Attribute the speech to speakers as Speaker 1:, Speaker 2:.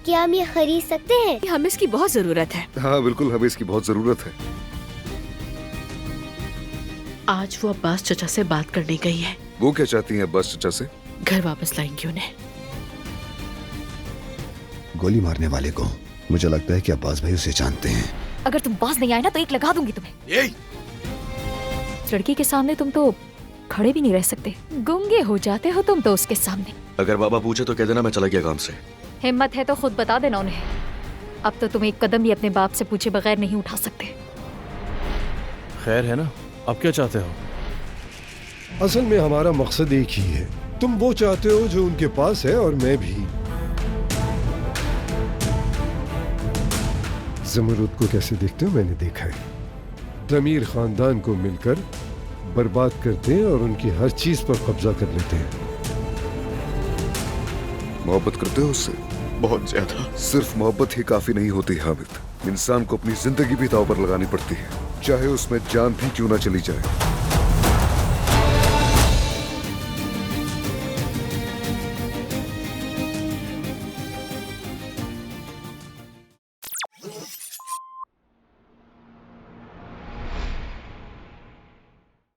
Speaker 1: क्या हम ये खरीद सकते हैं?
Speaker 2: हमें इसकी बहुत जरूरत है।
Speaker 3: हाँ बिल्कुल, हमें इसकी बहुत जरूरत है।
Speaker 2: आज वो अब्बास चचा से बात करने गई है।
Speaker 3: वो क्या चाहती हैं अब्बास चचा से?
Speaker 2: घर वापस लाएंगी उन्हें।
Speaker 4: गोली मारने वाले को मुझे लगता है कि अब्बास भाई उसे जानते हैं।
Speaker 5: अगर तुम पास नहीं आए ना तो एक लगा दूंगी तुम्हें। लड़की के सामने तुम तो खड़े भी नहीं रह सकते, गूंगे हो जाते हो तुम तो उसके सामने।
Speaker 6: अगर बाबा पूछे तो कह देना मैं चला गया काम से।
Speaker 5: हिम्मत है तो खुद बता देना उन्हें। अब तो तुम एक कदम भी अपने बाप से पूछे बगैर नहीं उठा सकते।
Speaker 7: खैर है ना, अब क्या चाहते हो?
Speaker 8: असल में हमारा मकसद एक ही है। तुम वो चाहते हो जो उनके पास है और मैं भी। ज़मरूद को कैसे देखते हो मैंने देखा है। ज़मीर खानदान को मिलकर बर्बाद करते हैं और उनकी हर चीज पर कब्जा कर लेते हैं।
Speaker 3: मोहब्बत करते हो उससे?
Speaker 6: बहुत ज्यादा।
Speaker 3: सिर्फ मोहब्बत ही काफी नहीं होती हामिद, इंसान को अपनी जिंदगी भी दांव पर लगानी पड़ती है, चाहे उसमें जान भी क्यों ना चली जाए।